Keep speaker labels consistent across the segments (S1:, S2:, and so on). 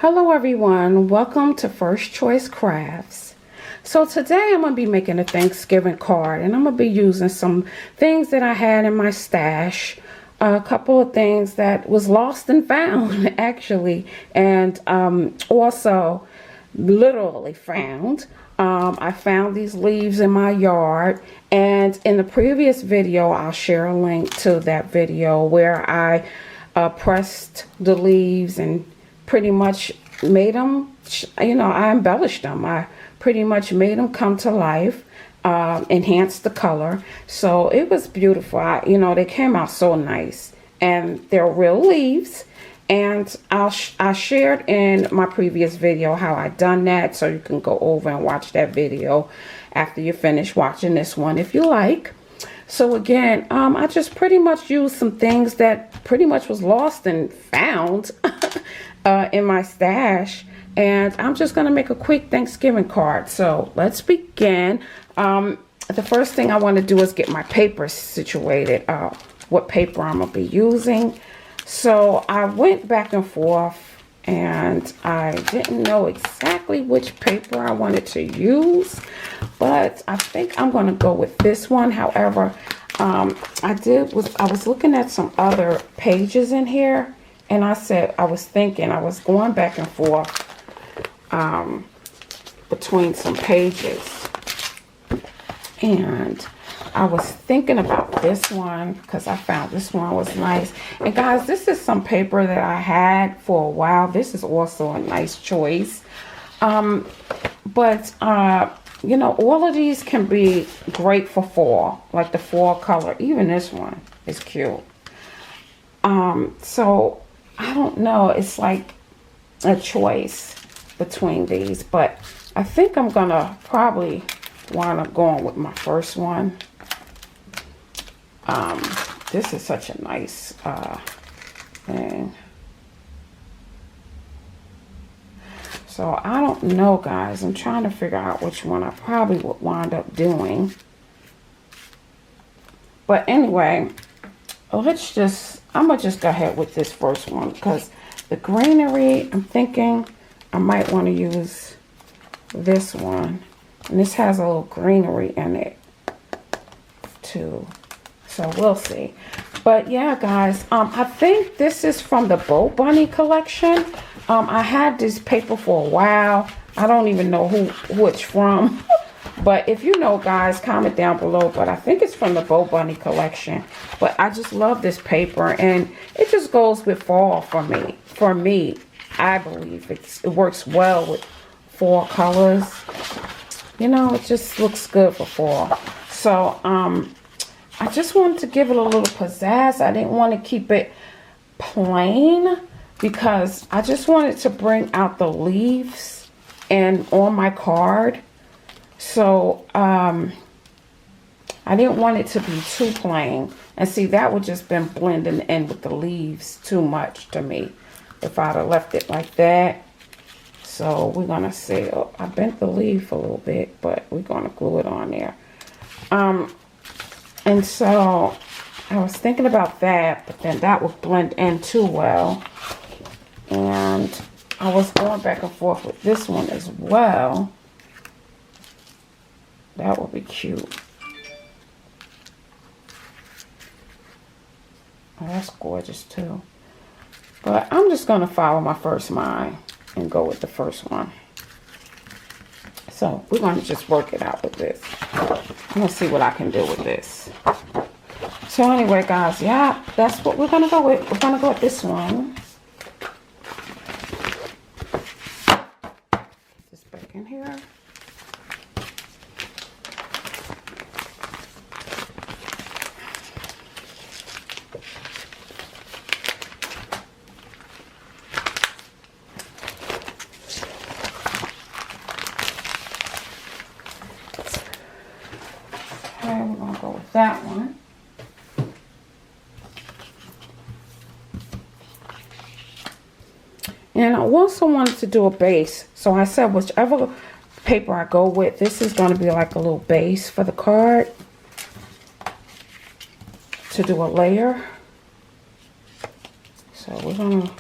S1: Hello everyone, welcome to First Choice Crafts. So today I'm going to be making a Thanksgiving card, and I'm going to be using some things that I had in my stash, a couple of things that was lost and found actually, and also literally found. I found these leaves in my yard, and in the previous video I'll share a link to that video where I pressed the leaves and pretty much made them, I embellished them. I pretty much made them come to life, enhanced the color. So it was beautiful. They came out so nice, and they're real leaves. And I shared in my previous video how I done that, so you can go over and watch that video after you finish watching this one if you like. So again, I just pretty much used some things that pretty much was lost and found in my stash, and I'm just gonna make a quick Thanksgiving card. So let's begin. The first thing I want to do is get my paper situated, what paper I'm gonna be using. So I went back and forth, and I didn't know exactly which paper I wanted to use, but I think I'm gonna go with this one. However, I was looking at some other pages in here, and I was going back and forth between some pages, and I was thinking about this one because I found this one was nice. And guys, this is some paper that I had for a while. This is also a nice choice. But all of these can be great for fall, like the fall color. Even this one is cute. So I don't know. It's like a choice between these, but I think I'm gonna probably wind up going with my first one. This is such a nice thing. So I don't know, guys. I'm trying to figure out which one I probably would wind up doing. But anyway, I'm gonna just go ahead with this first one because the greenery, I'm thinking I might want to use this one. And this has a little greenery in it too. So we'll see. But yeah, guys, I think this is from the Bow Bunny collection. I had this paper for a while. I don't even know who it's from. But if you know, guys, comment down below. But I think it's from the Bow Bunny collection. But I just love this paper, and it just goes with fall for me. For me, I believe it works well with fall colors. It just looks good for fall. So I just wanted to give it a little pizzazz. I didn't want to keep it plain because I just wanted to bring out the leaves and on my card. So I didn't want it to be too plain. And see, that would just been blending in with the leaves too much to me if I'd have left it like that. So we're going to see. Oh, I bent the leaf a little bit, but we're going to glue it on there. And so I was thinking about that, but then that would blend in too well. And I was going back and forth with this one as well. That would be cute. Oh, that's gorgeous too. But I'm just going to follow my first mind and go with the first one. So we're going to just work it out with this. I'm going to see what I can do with this. So anyway, guys, yeah, that's what we're going to go with. We're going to go with this one. Put this back in here. We're going to go with that one. And I also wanted to do a base. So I said whichever paper I go with, this is going to be like a little base for the card to do a layer. So we're going to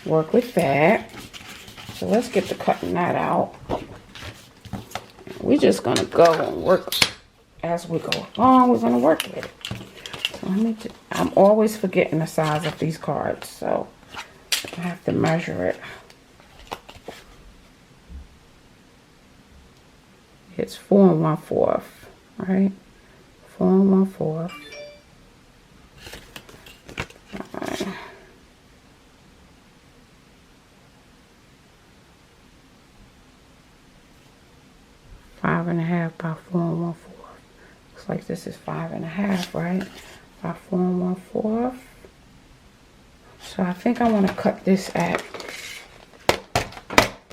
S1: work with that. So let's get to cutting that out. We're just gonna go and work as we go along. We're gonna work with it. So I'm always forgetting the size of these cards, so I have to measure it. It's 4 1/4, right? 4 1/4. All right. 5 1/2 by 4 1/4. Looks like this is 5 1/2, right? By 4 1/4. So I think I want to cut this at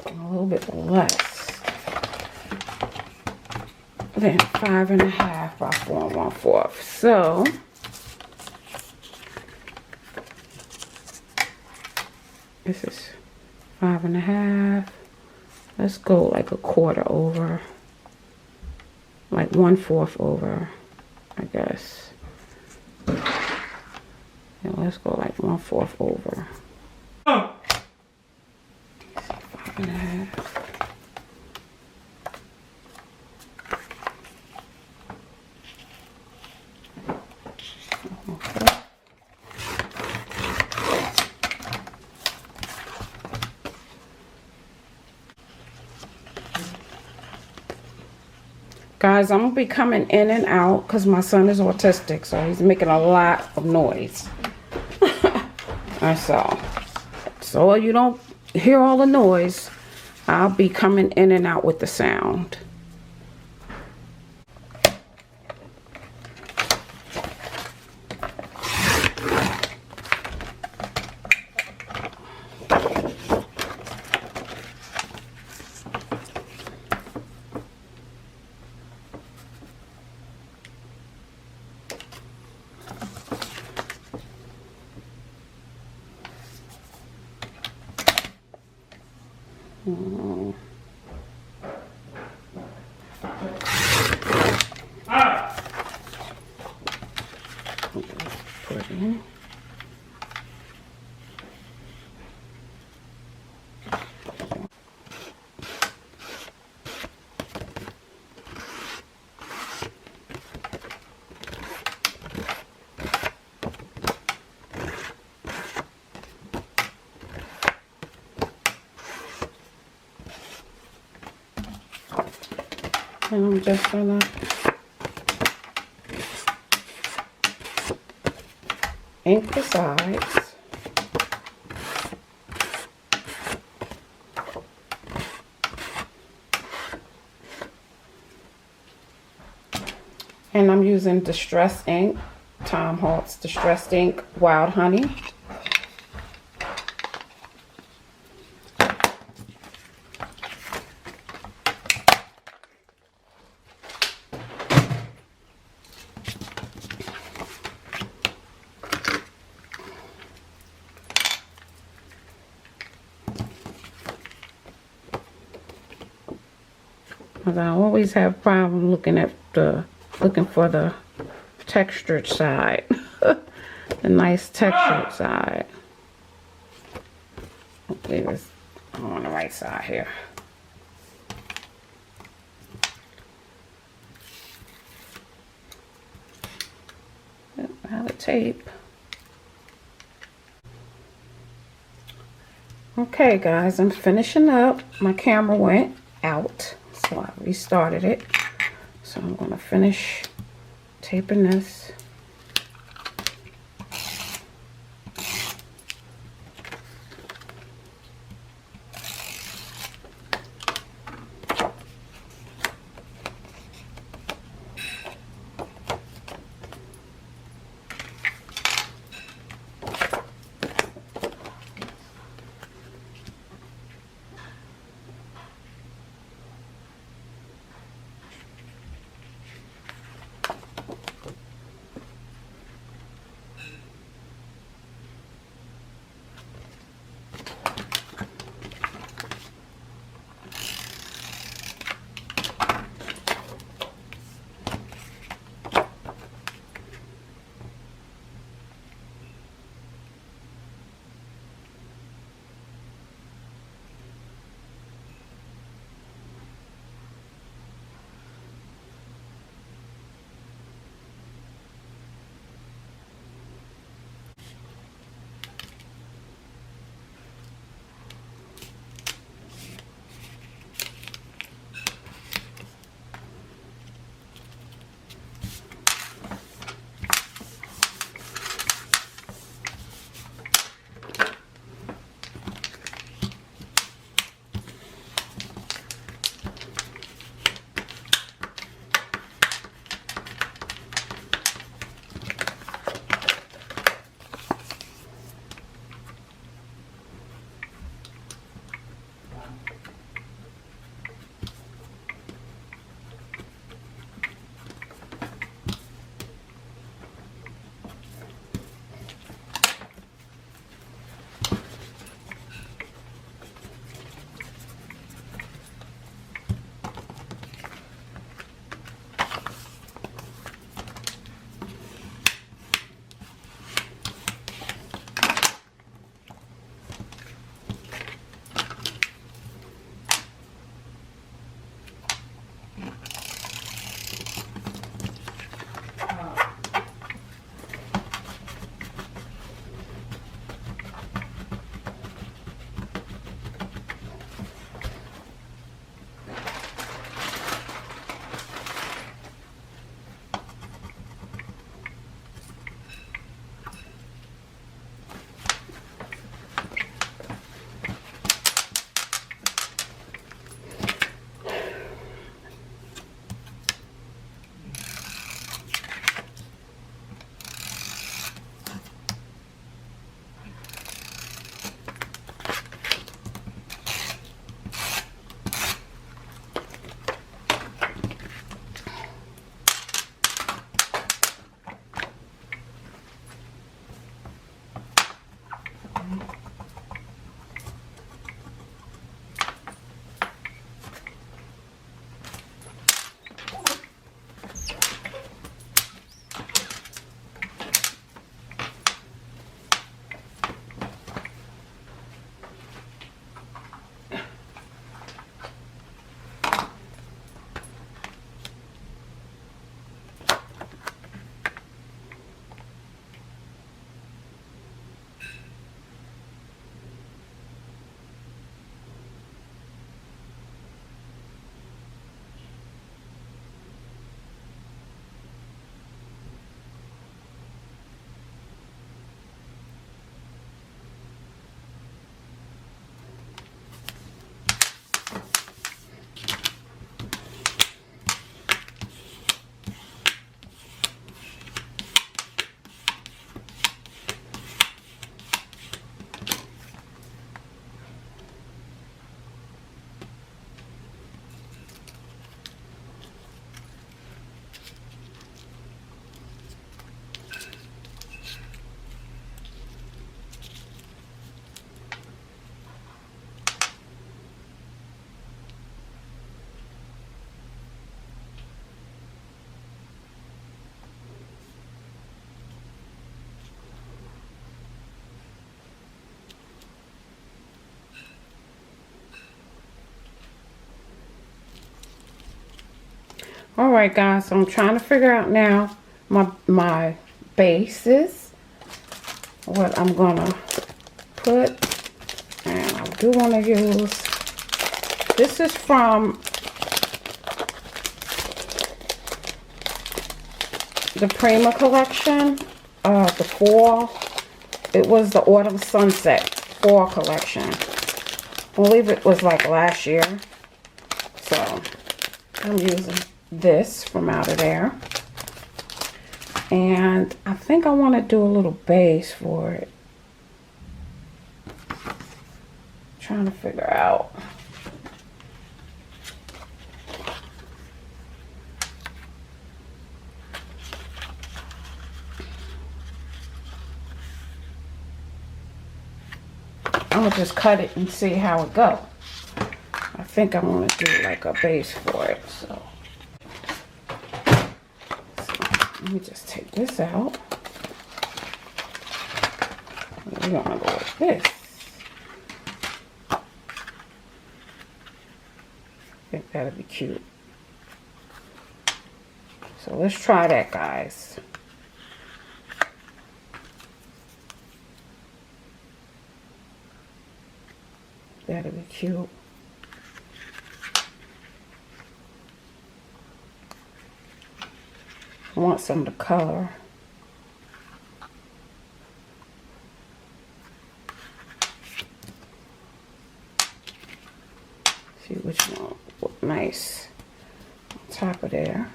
S1: a little bit less than 5 1/2 by 4 1/4. So this is 5 1/2. Let's go like a quarter over, like 1/4 over, I guess. And let's go like 1/4 over. 5 1/2. Okay. Guys, I'm going to be coming in and out because my son is autistic, so he's making a lot of noise. And so you don't hear all the noise, I'll be coming in and out with the sound. Put it in. And I'm just gonna ink the sides. And I'm using Distress ink, Tom Holtz Distress ink, Wild Honey. I always have a problem looking for the textured side. The nice textured side. Okay, I'm on the right side here. Out of tape. Okay guys, I'm finishing up. My camera went out, so I restarted it. So I'm going to finish taping this. All right, guys, so I'm trying to figure out now my bases, what I'm gonna put, and I do want to use, this is from the Prima collection, the fall. It was the Autumn Sunset fall collection. I believe it was like last year. So I'm using this from out of there. And I think I want to do a little base for it. Trying to figure out. I'm going to just cut it and see how it goes. I think I want to do like a base for it. So let me just take this out. We're going to go with this. I think that'll be cute. So let's try that, guys. That'll be cute. I want some of the color. See which one look nice on top of there.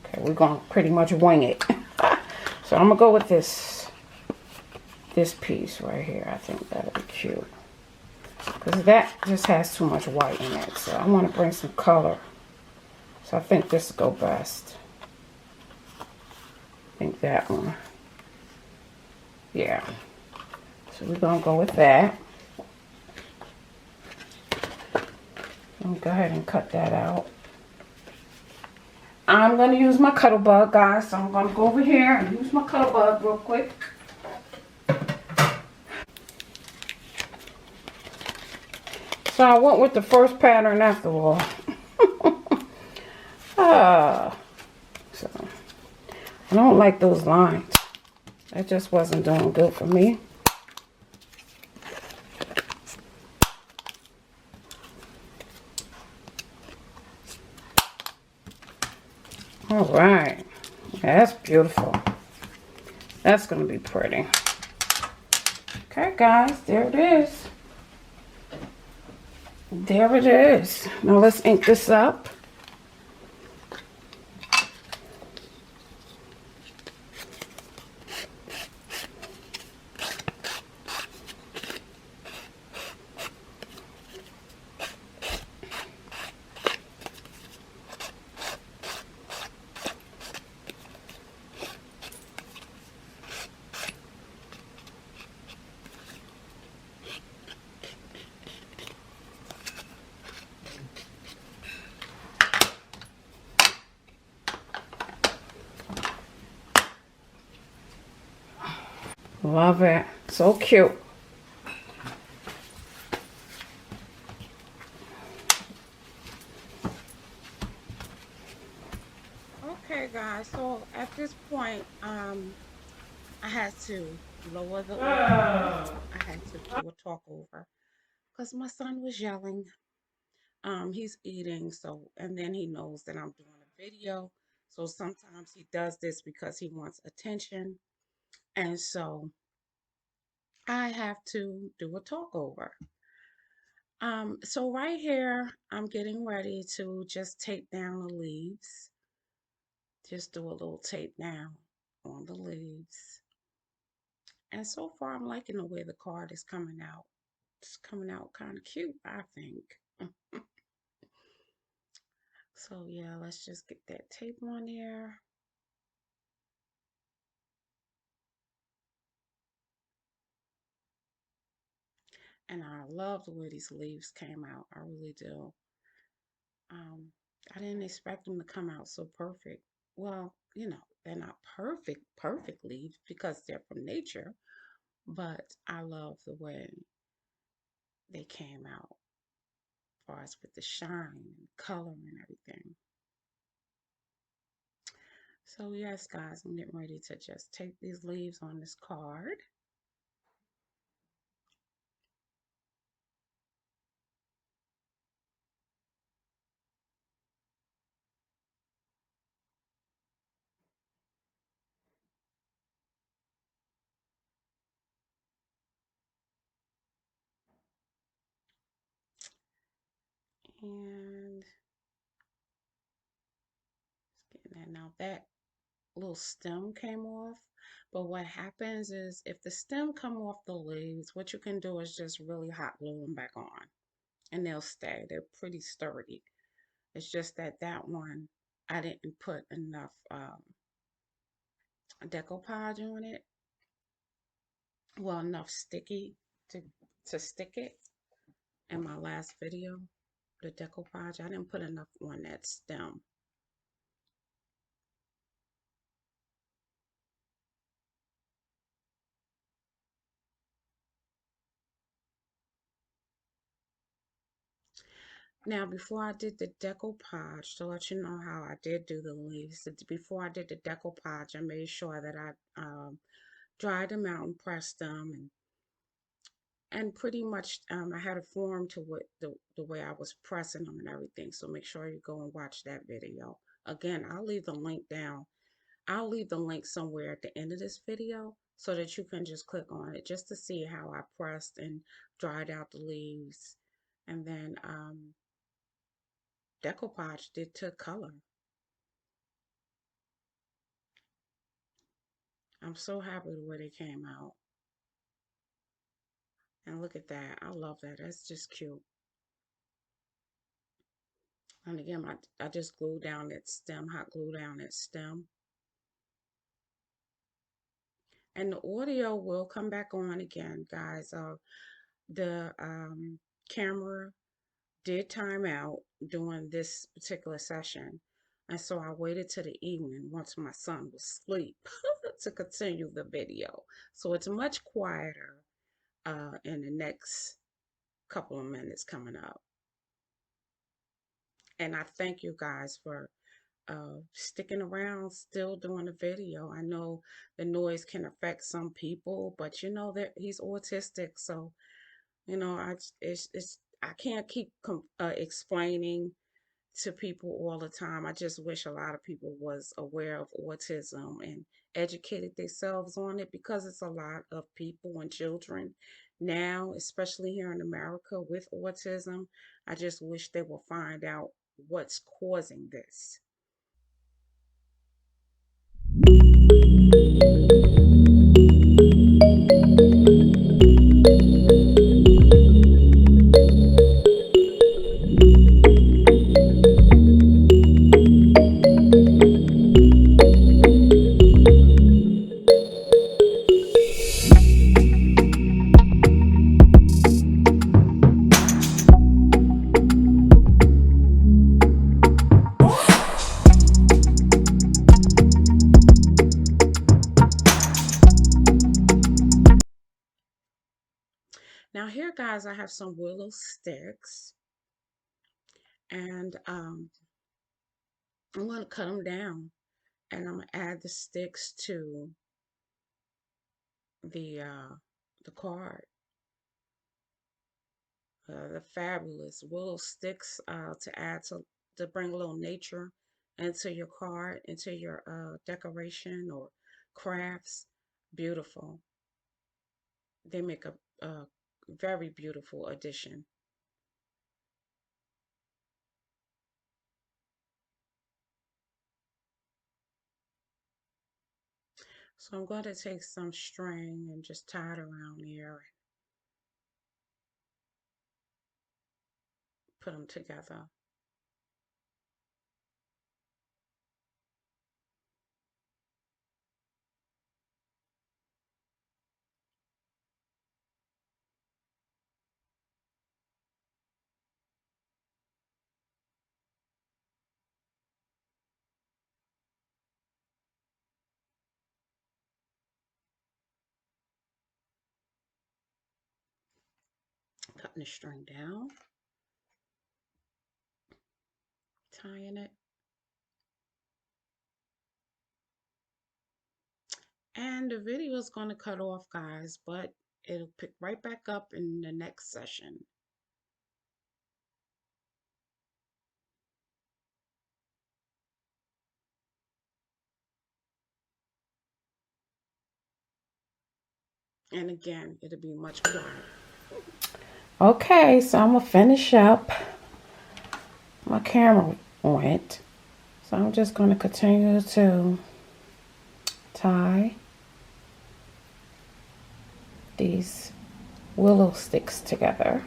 S1: Okay, we're gonna pretty much wing it. So I'm gonna go with this piece right here. I think that'll be cute because that just has too much white in it. So I want to bring some color. So I think this will go best. I think that one. Yeah. So we're gonna go with that. I'll go ahead and cut that out. I'm gonna use my Cuttlebug, guys. So I'm gonna go over here and use my Cuttlebug real quick. So I went with the first pattern after all. So I don't like those lines. That just wasn't doing good for me. All right, that's beautiful. That's gonna be pretty. Okay, guys, there it is. There it is. Now let's ink this up. Love it. So cute. Okay, guys. So at this point, I had to lower the order. I had to do a talk over because my son was yelling. He's eating, so and then he knows that I'm doing a video. So sometimes he does this because he wants attention. And so I have to do a talk over. So right here, I'm getting ready to just tape down the leaves. Just do a little tape down on the leaves. And so far, I'm liking the way the card is coming out. It's coming out kind of cute, I think. So yeah, let's just get that tape on there. And I love the way these leaves came out. I really do. Um, I didn't expect them to come out so perfect. well, they're not perfect leaves because they're from nature, but I love the way they came out, as far as with the shine and color and everything. So yes, guys, I'm getting ready to just take these leaves on this card. And just getting that now. That little stem came off. But what happens is if the stem come off the leaves, what you can do is just really hot glue them back on and they'll stay. They're pretty sturdy. It's just that that one, I didn't put enough decoupage on it. Well, enough sticky to stick it in my last video. The decoupage, I didn't put enough on that stem. Now, before I did the decoupage, to let you know how I did do the leaves, before I did the decoupage, I made sure that I dried them out and pressed them, and pretty much I had a form to what the way I was pressing them and everything. So make sure you go and watch that video. Again, I'll leave the link down. I'll leave the link somewhere at the end of this video so that you can just click on it just to see how I pressed and dried out the leaves. And then decoupage did to color. I'm so happy the way they came out. And look at that. I love that. That's just cute. And again, I just glued down that stem, hot glue down that stem. And the audio will come back on again, guys. The camera did time out during this particular session. And so I waited till the evening once my son was asleep to continue the video. So it's much quieter in the next couple of minutes coming up. And I thank you guys for sticking around, still doing the video. I know the noise can affect some people, but you know that he's autistic, so I can't keep explaining to people all the time. I just wish a lot of people was aware of autism and educated themselves on it because it's a lot of people and children now, especially here in America with autism. I just wish they will find out what's causing this. Now here, guys, I have some willow sticks, and I'm going to cut them down, and I'm going to add the sticks to the uh, the card. The fabulous willow sticks to add to bring a little nature into your card, into your decoration or crafts. Beautiful. They make a very beautiful addition. So I'm going to take some string and just tie it around here and put them together. Cutting the string down, tying it. And the video is going to cut off, guys, but it'll pick right back up in the next session. And again, it'll be much clearer. Okay, so I'm going to finish up. My camera went. So I'm just going to continue to tie these willow sticks together.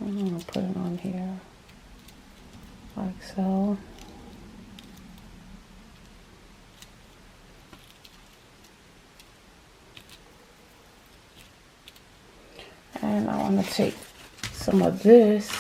S1: I'm going to put it on here like so. And I want to take some of this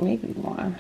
S1: maybe one.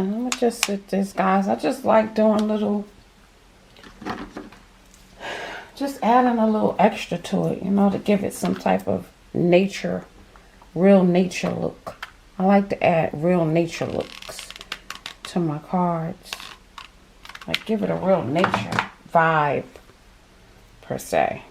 S1: And I'm gonna just sit this, guys. I just like doing little, just adding a little extra to it, you know, to give it some type of nature, real nature look. I like to add real nature looks to my cards. Like give it a real nature vibe, per se.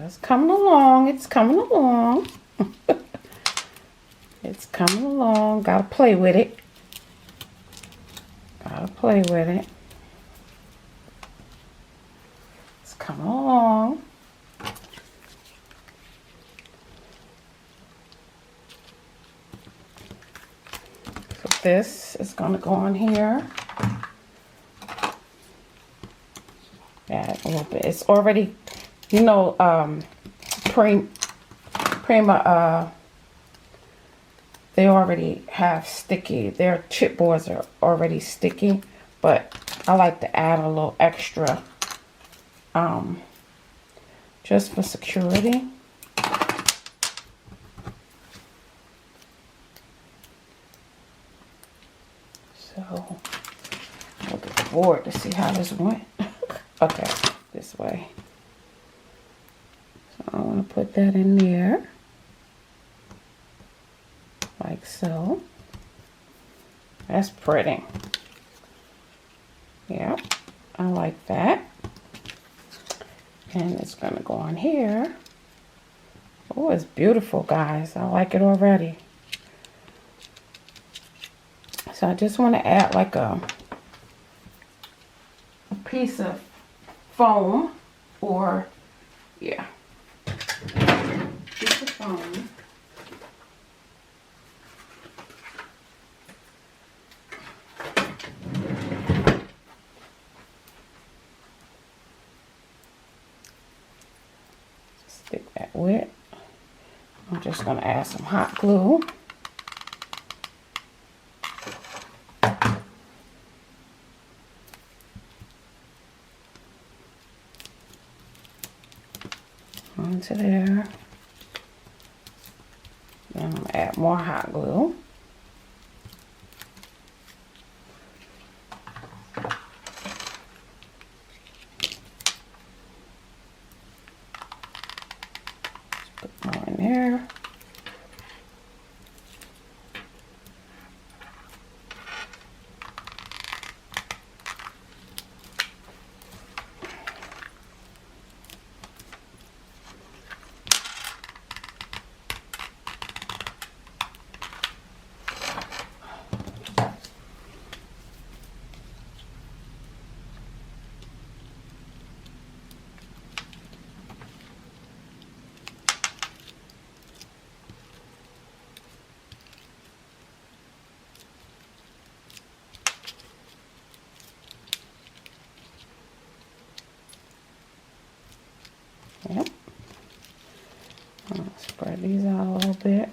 S1: It's coming along. It's coming along. It's coming along. Gotta play with it. Gotta play with it. It's coming along. So this is gonna go on here. Add a little bit. It's already, you know, Prima, they already have sticky. Their chipboards are already sticky, but I like to add a little extra, just for security. So, look at the board to see how this went. Okay, this way. So I want to put that in there. Like so. That's pretty. Yeah, I like that. And it's going to go on here. Oh, it's beautiful, guys. I like it already. So I just want to add like a piece of foam, or yeah, piece of foam. Stick that with. I'm just going to add some hot glue. Onto there. Then I'm going to add more hot glue. Put more in there. Yep. I'll spread these out a little bit.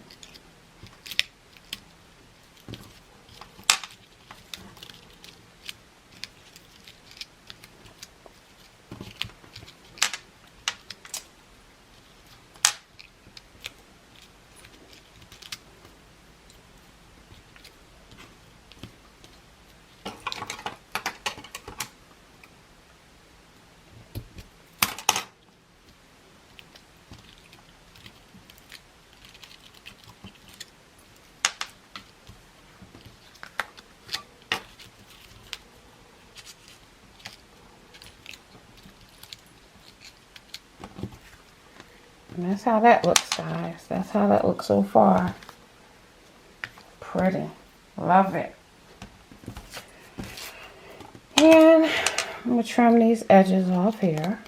S1: And that's how that looks, guys. That's how that looks so far. Pretty. Love it. And I'm going to trim these edges off here.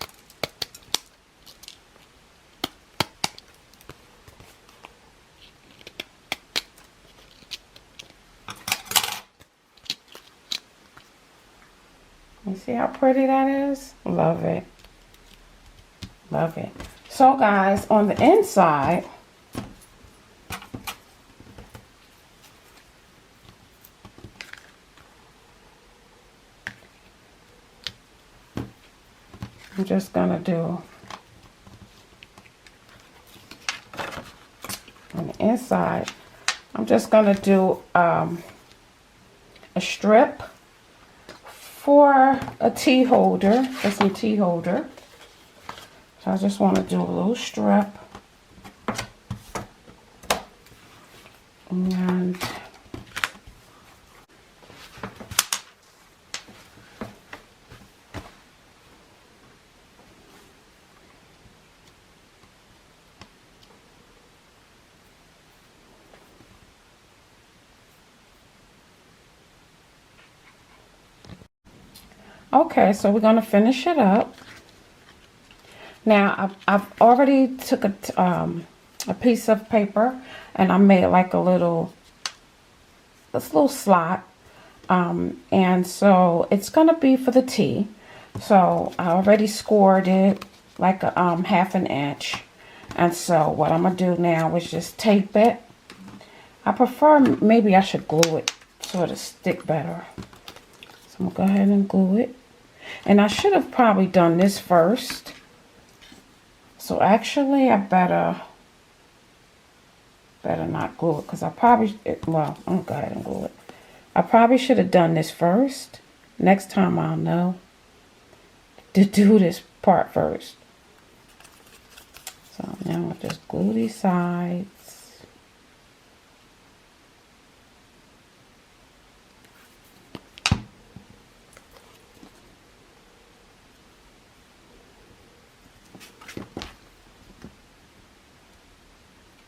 S1: You see how pretty that is? Love it. Love it. So guys, on the inside, I'm just gonna do on the inside. I'm just gonna do a strip for a tea holder, for some tea holder. So I just want to do a little strip. And okay, so we're gonna finish it up. Now I've already took a piece of paper and I made like a little slot, and so it's gonna be for the tea. So I already scored it like a half an inch, and so what I'm gonna do now is just tape it. I prefer, maybe I should glue it so it'll stick better. So I'm gonna go ahead and glue it. And I should have probably done this first. So actually I better not glue it, because I probably, well, I'm gonna go ahead and glue it. I probably should have done this first. Next time I'll know to do this part first. So now I'll just glue these sides.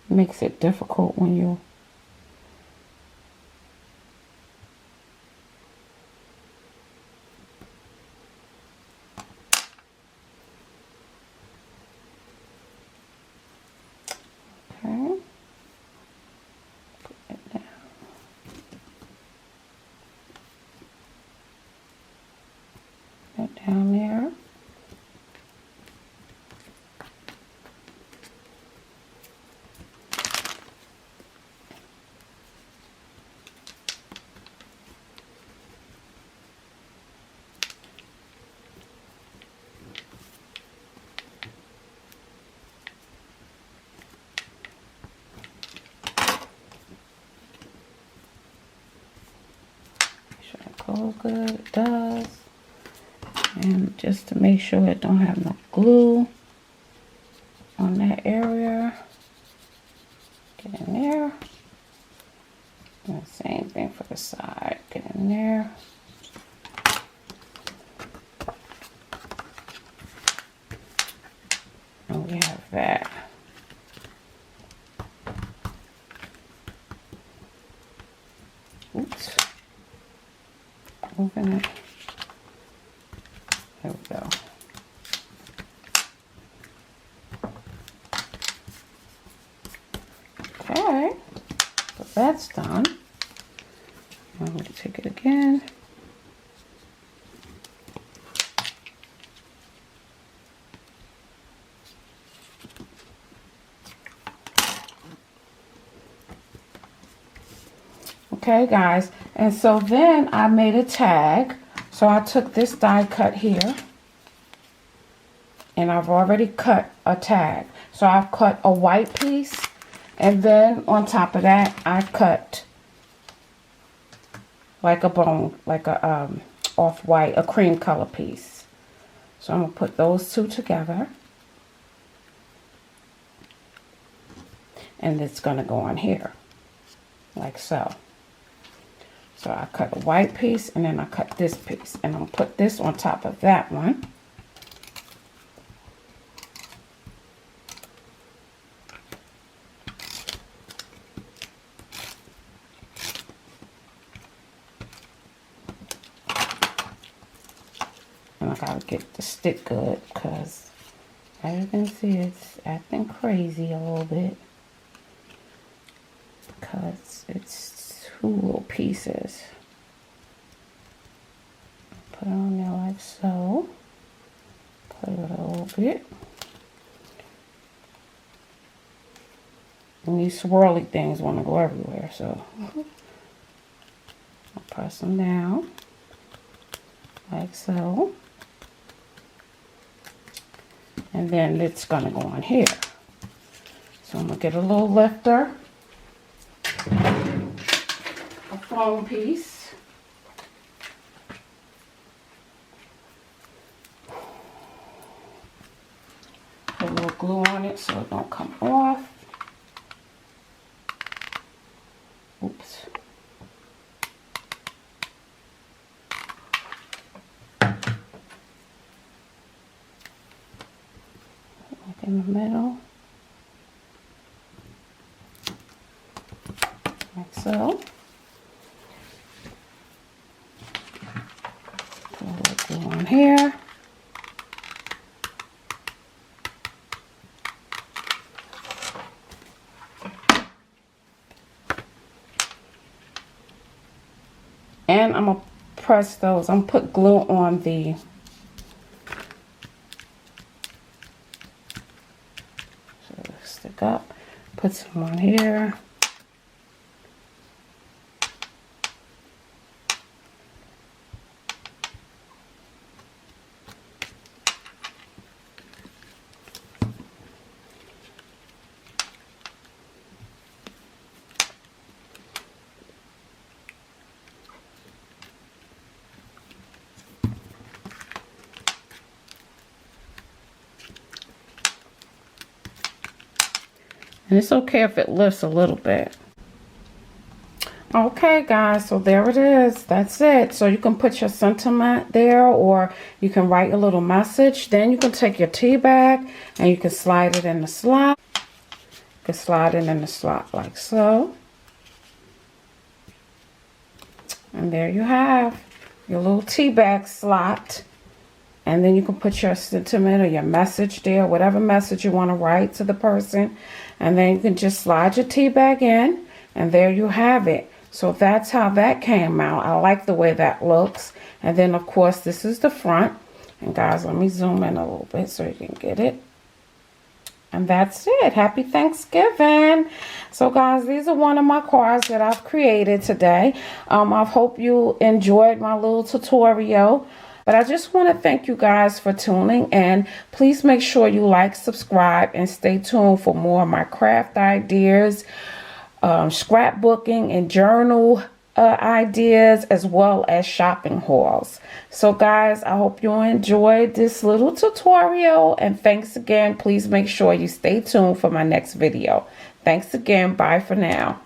S1: Makes it difficult when you okay. Put it down. Put it down there. Goes good, it does. And just to make sure it don't have no glue on that area, get in there. And the same thing for the side, get in there. And we have that. Oops. Open it. There we go. Okay, so that's done. I'm going to take it again. Okay, guys, and so then I made a tag. So I took this die cut here, and I've already cut a tag. So I've cut a white piece, and then on top of that, I cut like a bone, like a off-white, a cream color piece. So I'm gonna put those two together, and it's gonna go on here, like so. So I cut a white piece, and then I cut this piece, and I'm gonna put this on top of that one. And I gotta get the stick good, because as you can see, it's acting crazy a little bit, because it's two little pieces. Put it on there like so. Play with it a little bit. And these swirly things want to go everywhere, so I'll press them down like so. And then it's gonna go on here. So I'm gonna get a little lifter, a foam piece. Put a little glue on it so it don't come off. Oops. Like in the middle. Like so. Put a little glue on here. And I'm going to press those. I'm going to put glue on the so stick up. Put some on here. And it's okay if it lifts a little bit. Okay guys, so there it is. That's it. So you can put your sentiment there, or you can write a little message. Then you can take your tea bag and you can slide it in the slot. You can slide it in the slot like so. And there you have your little tea bag slot. And then you can put your sentiment or your message there, whatever message you want to write to the person. And then you can just slide your tea bag in, and there you have it. So that's how that came out. I like the way that looks. And then, of course, this is the front. And guys, let me zoom in a little bit so you can get it. And that's it. Happy Thanksgiving. So guys, these are one of my cards that I've created today. I hope you enjoyed my little tutorial. But I just want to thank you guys for tuning in. Please make sure you like, subscribe, and stay tuned for more of my craft ideas, scrapbooking and journal ideas, as well as shopping hauls. So guys, I hope you enjoyed this little tutorial, and thanks again. Please make sure you stay tuned for my next video. Thanks again. Bye for now.